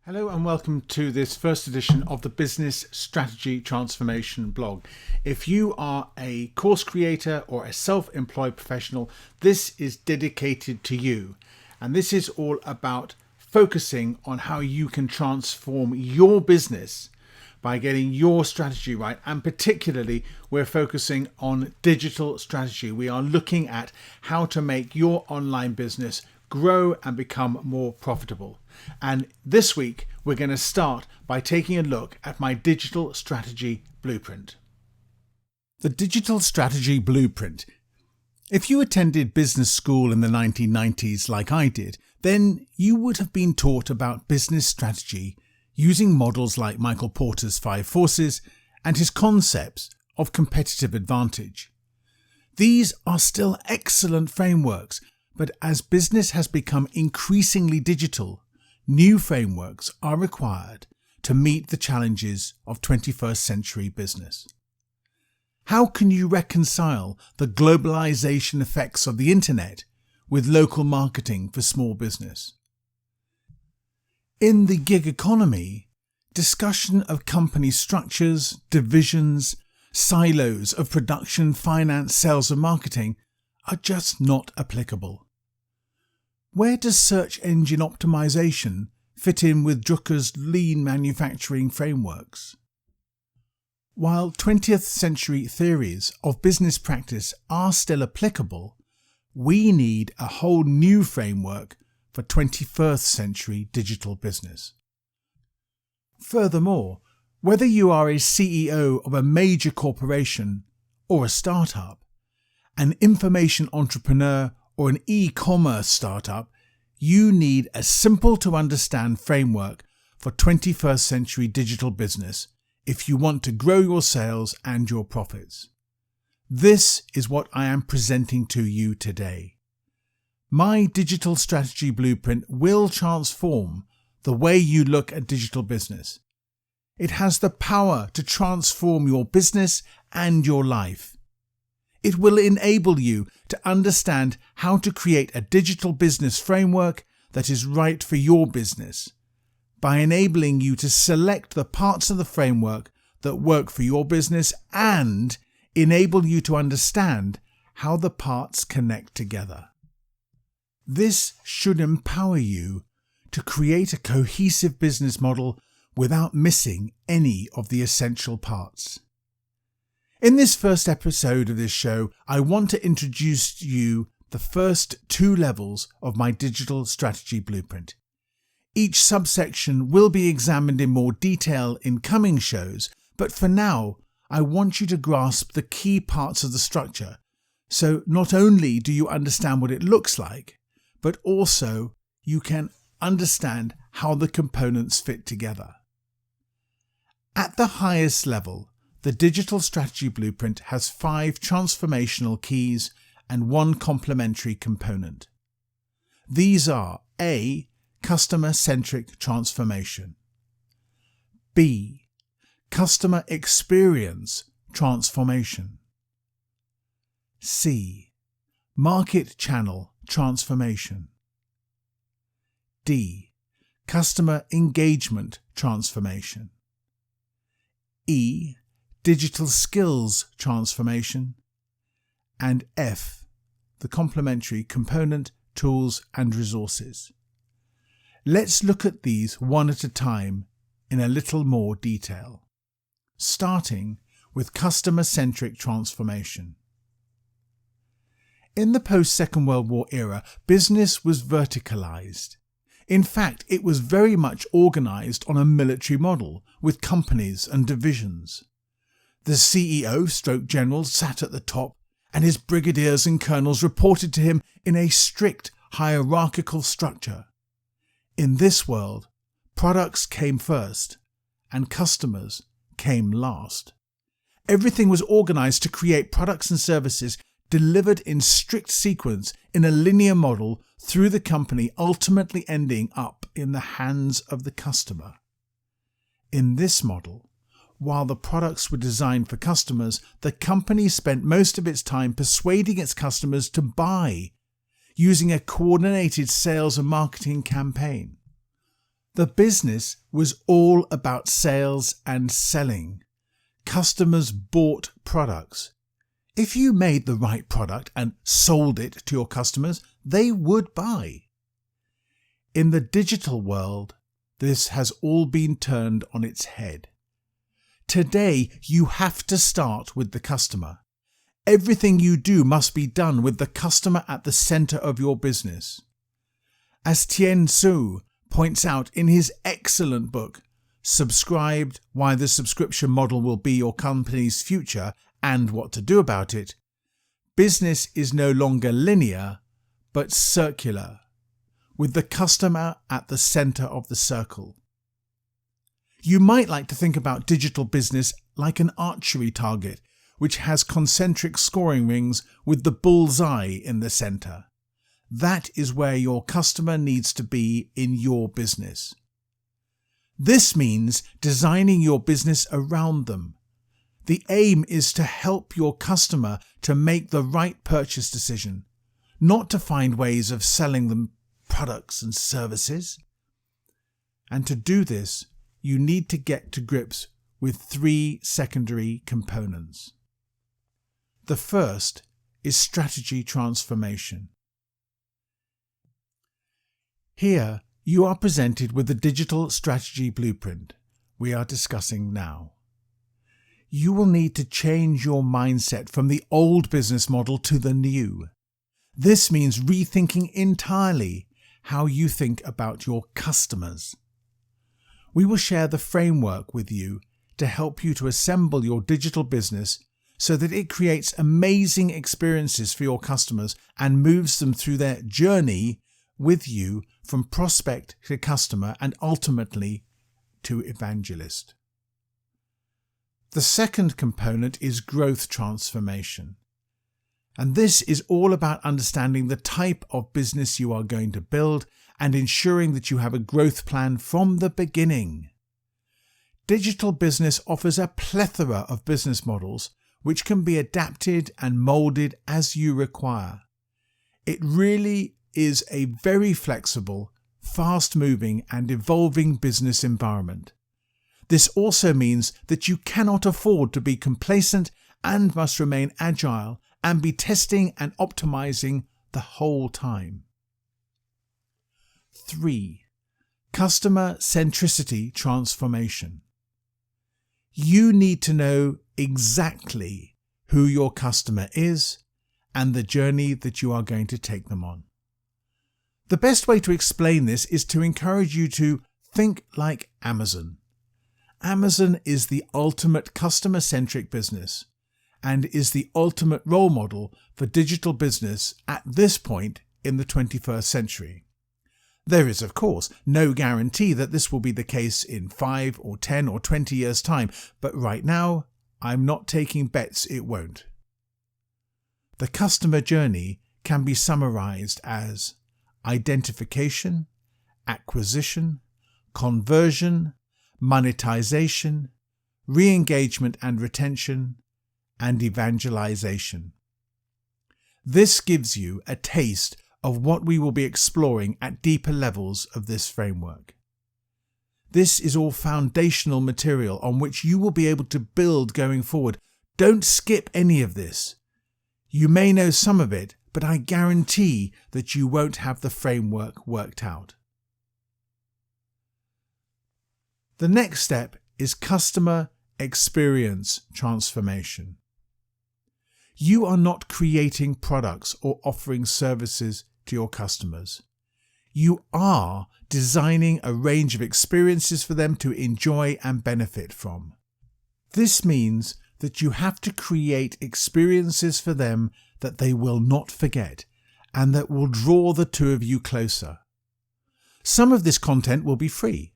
Hello and welcome to this first edition of the Business Strategy Transformation blog. If you are a course creator or a self-employed professional, this is dedicated to you. And this is all about focusing on how you can transform your business by getting your strategy right. And particularly, we're focusing on digital strategy. We are looking at how to make your online business grow and become more profitable. And this week, we're going to start by taking a look at my digital strategy blueprint. The digital strategy blueprint. If you attended business school in the 1990s like I did, then you would have been taught about business strategy using models like Michael Porter's 5 Forces and his concepts of competitive advantage. These are still excellent frameworks, but as business has become increasingly digital, new frameworks are required to meet the challenges of 21st century business. How can you reconcile the globalization effects of the internet with local marketing for small business? In the gig economy, discussion of company structures, divisions, silos of production, finance, sales and marketing are just not applicable. Where does search engine optimization fit in with Drucker's lean manufacturing frameworks? While 20th century theories of business practice are still applicable, we need a whole new framework for 21st century digital business. Furthermore, whether you are a CEO of a major corporation or a startup, an information entrepreneur or an e-commerce startup, you need a simple to understand framework for 21st century digital business if you want to grow your sales and your profits. This is what I am presenting to you today. My digital strategy blueprint will transform the way you look at digital business. It has the power to transform your business and your life. It will enable you to understand how to create a digital business framework that is right for your business, by enabling you to select the parts of the framework that work for your business and enable you to understand how the parts connect together. This should empower you to create a cohesive business model without missing any of the essential parts. In this first episode of this show, I want to introduce to you the first 2 levels of my digital strategy blueprint. Each subsection will be examined in more detail in coming shows, but for now, I want you to grasp the key parts of the structure, so not only do you understand what it looks like, but also you can understand how the components fit together. At the highest level, the digital strategy blueprint has 5 transformational keys and 1 complementary component. These are A. Customer-centric transformation. B. Customer experience transformation. C. Market channel transformation. D. Customer engagement transformation. E. Digital skills transformation, and F, the complementary component, tools and resources. Let's look at these one at a time in a little more detail, starting with customer-centric transformation. In the post-Second World War era, business was verticalized. In fact, it was very much organized on a military model with companies and divisions. The CEO/general sat at the top, and his brigadiers and colonels reported to him in a strict hierarchical structure. In this world, products came first, and customers came last. Everything was organized to create products and services delivered in strict sequence in a linear model through the company, ultimately ending up in the hands of the customer. In this model, while the products were designed for customers, the company spent most of its time persuading its customers to buy, using a coordinated sales and marketing campaign. The business was all about sales and selling. Customers bought products. If you made the right product and sold it to your customers, they would buy. In the digital world, this has all been turned on its head. Today, you have to start with the customer. Everything you do must be done with the customer at the center of your business. As Tien Tzu points out in his excellent book, Subscribed: Why the Subscription Model Will Be Your Company's Future and What to Do About It, business is no longer linear, but circular, with the customer at the center of the circle. You might like to think about digital business like an archery target, which has concentric scoring rings with the bullseye in the center. That is where your customer needs to be in your business. This means designing your business around them. The aim is to help your customer to make the right purchase decision, not to find ways of selling them products and services. And to do this, you need to get to grips with 3 secondary components. The first is strategy transformation. Here, you are presented with the digital strategy blueprint we are discussing now. You will need to change your mindset from the old business model to the new. This means rethinking entirely how you think about your customers. We will share the framework with you to help you to assemble your digital business so that it creates amazing experiences for your customers and moves them through their journey with you from prospect to customer and ultimately to evangelist. The second component is growth transformation. And this is all about understanding the type of business you are going to build and ensuring that you have a growth plan from the beginning. Digital business offers a plethora of business models which can be adapted and molded as you require. It really is a very flexible, fast-moving and evolving business environment. This also means that you cannot afford to be complacent and must remain agile and be testing and optimizing the whole time. 3. Customer centricity transformation. You need to know exactly who your customer is and the journey that you are going to take them on. The best way to explain this is to encourage you to think like Amazon. Amazon is the ultimate customer-centric business and is the ultimate role model for digital business at this point in the 21st century. There is, of course, no guarantee that this will be the case in 5 or 10 or 20 years' time, but right now, I'm not taking bets it won't. The customer journey can be summarized as identification, acquisition, conversion, monetization, re-engagement and retention, and evangelization. This gives you a taste of what we will be exploring at deeper levels of this framework. This is all foundational material on which you will be able to build going forward. Don't skip any of this. You may know some of it, but I guarantee that you won't have the framework worked out. The next step is customer experience transformation. You are not creating products or offering services to your customers. You are designing a range of experiences for them to enjoy and benefit from. This means that you have to create experiences for them that they will not forget and that will draw the two of you closer. Some of this content will be free,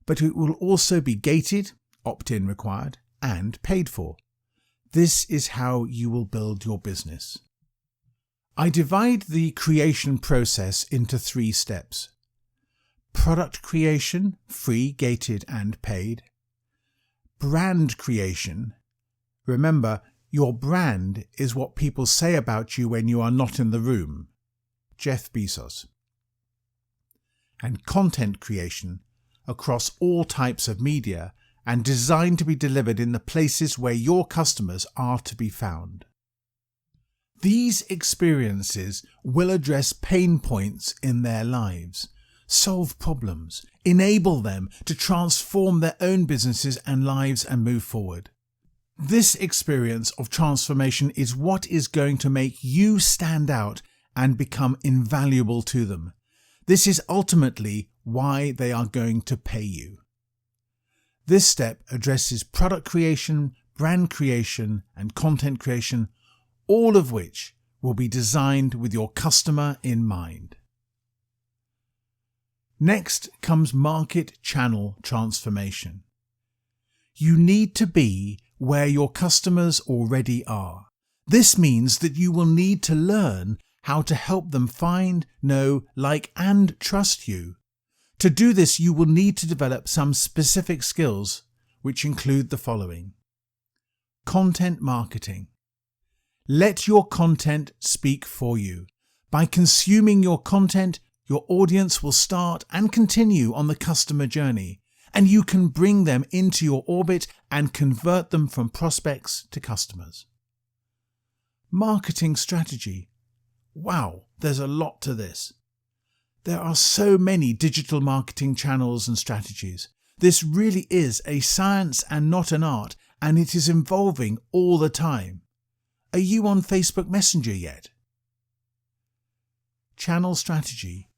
but it will also be gated, opt-in required, and paid for. This is how you will build your business. I divide the creation process into 3 steps. Product creation, free, gated, and paid. Brand creation. Remember, your brand is what people say about you when you are not in the room. Jeff Bezos. And content creation, across all types of media and designed to be delivered in the places where your customers are to be found. These experiences will address pain points in their lives, solve problems, enable them to transform their own businesses and lives and move forward. This experience of transformation is what is going to make you stand out and become invaluable to them. This is ultimately why they are going to pay you. This step addresses product creation, brand creation, and content creation, all of which will be designed with your customer in mind. Next comes market channel transformation. You need to be where your customers already are. This means that you will need to learn how to help them find, know, like, and trust you. To do this, you will need to develop some specific skills, which include the following. Content marketing. Let your content speak for you. By consuming your content, your audience will start and continue on the customer journey, and you can bring them into your orbit and convert them from prospects to customers. Marketing strategy. Wow, there's a lot to this. There are so many digital marketing channels and strategies. This really is a science and not an art, and it is evolving all the time. Are you on Facebook Messenger yet? Channel strategy.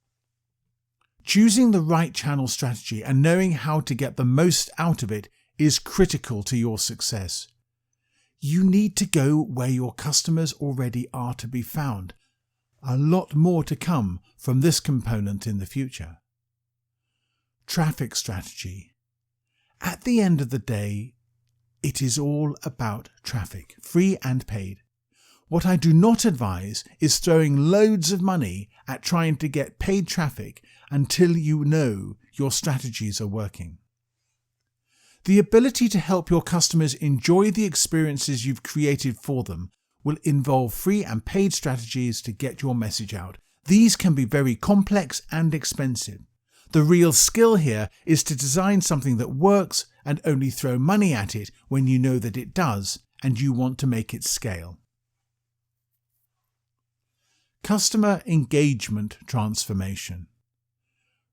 Choosing the right channel strategy and knowing how to get the most out of it is critical to your success. You need to go where your customers already are to be found. A lot more to come from this component in the future. Traffic strategy. At the end of the day, it is all about traffic, free and paid. What I do not advise is throwing loads of money at trying to get paid traffic until you know your strategies are working. The ability to help your customers enjoy the experiences you've created for them will involve free and paid strategies to get your message out. These can be very complex and expensive. The real skill here is to design something that works and only throw money at it when you know that it does and you want to make it scale. Customer engagement transformation.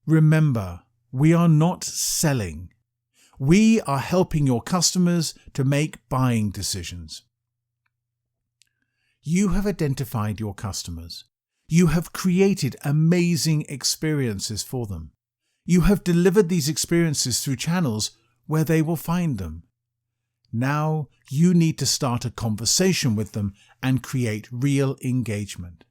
Remember, we are not selling. We are helping your customers to make buying decisions. You have identified your customers. You have created amazing experiences for them. You have delivered these experiences through channels where they will find them. Now you need to start a conversation with them and create real engagement.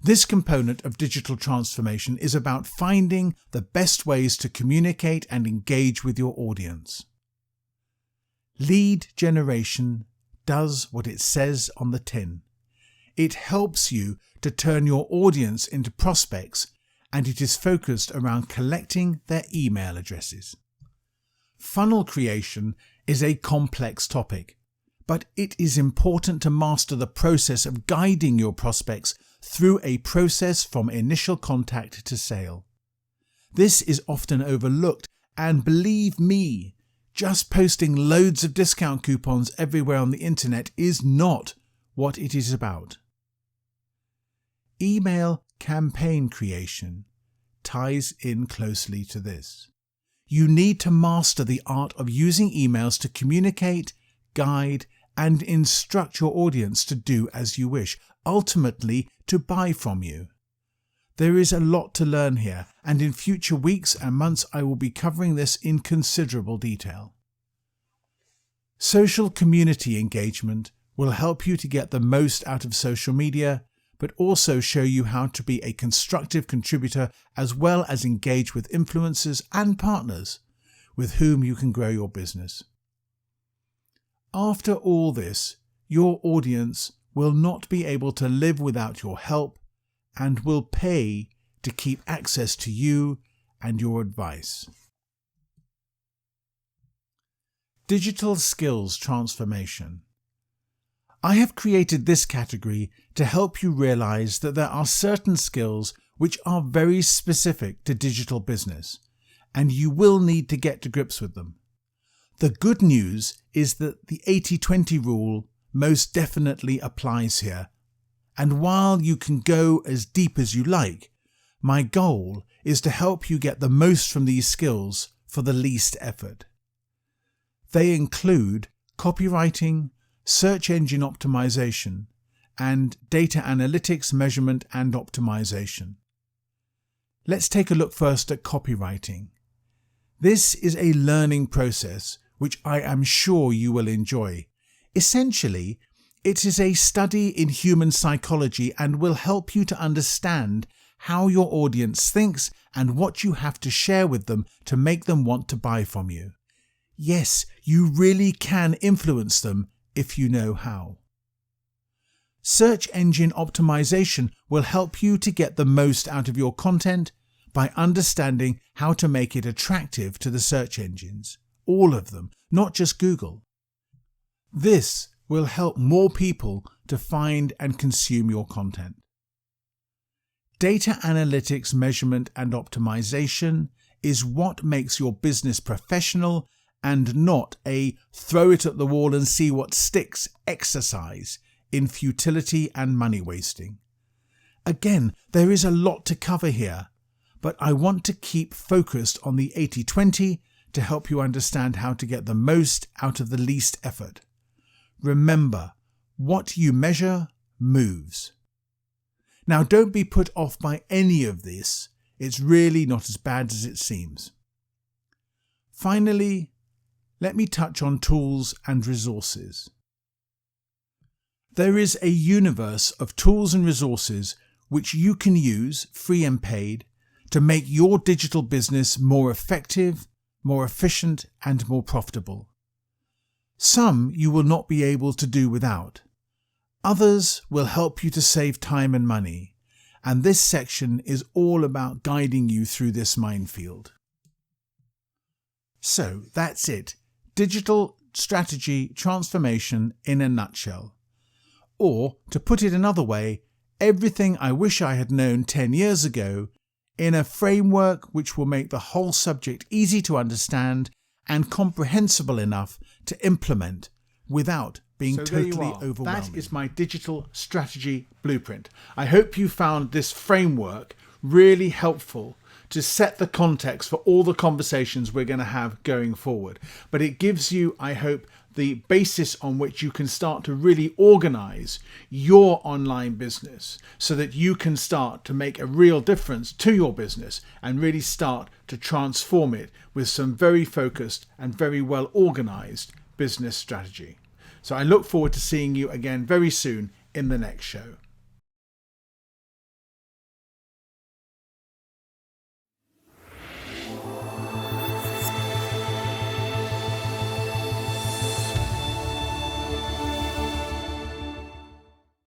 This component of digital transformation is about finding the best ways to communicate and engage with your audience. Lead generation does what it says on the tin. It helps you to turn your audience into prospects, and it is focused around collecting their email addresses. Funnel creation is a complex topic, but it is important to master the process of guiding your prospects through a process from initial contact to sale. This is often overlooked, and believe me, just posting loads of discount coupons everywhere on the internet is not what it is about. Email campaign creation ties in closely to this. You need to master the art of using emails to communicate, guide, and instruct your audience to do as you wish, ultimately to buy from you. There is a lot to learn here, and in future weeks and months I will be covering this in considerable detail. Social community engagement will help you to get the most out of social media, but also show you how to be a constructive contributor as well as engage with influencers and partners with whom you can grow your business. After all this, your audience will not be able to live without your help and will pay to keep access to you and your advice. Digital skills transformation. I have created this category to help you realize that there are certain skills which are very specific to digital business, and you will need to get to grips with them. The good news is that the 80-20 rule most definitely applies here. And while you can go as deep as you like, my goal is to help you get the most from these skills for the least effort. They include copywriting, search engine optimization, and data analytics, measurement and optimization. Let's take a look first at copywriting. This is a learning process which I am sure you will enjoy. Essentially, it is a study in human psychology and will help you to understand how your audience thinks and what you have to share with them to make them want to buy from you. Yes, you really can influence them if you know how. Search engine optimization will help you to get the most out of your content by understanding how to make it attractive to the search engines. All of them, not just Google. This will help more people to find and consume your content. Data analytics, measurement and optimization is what makes your business professional and not a throw it at the wall and see what sticks exercise in futility and money wasting. Again, there is a lot to cover here, but I want to keep focused on the 80-20 to help you understand how to get the most out of the least effort. Remember, what you measure moves. Now, don't be put off by any of this. It's really not as bad as it seems. Finally, let me touch on tools and resources. There is a universe of tools and resources which you can use, free and paid, to make your digital business more effective, more efficient and more profitable. Some you will not be able to do without. Others will help you to save time and money, and this section is all about guiding you through this minefield. So that's it. Digital strategy transformation in a nutshell. Or, to put it another way, everything I wish I had known 10 years ago in a framework which will make the whole subject easy to understand and comprehensible enough to implement without being totally overwhelming. That is my digital strategy blueprint. I hope you found this framework really helpful to set the context for all the conversations we're going to have going forward. But it gives you, I hope, the basis on which you can start to really organize your online business so that you can start to make a real difference to your business and really start to transform it with some very focused and very well organized business strategy. So I look forward to seeing you again very soon in the next show.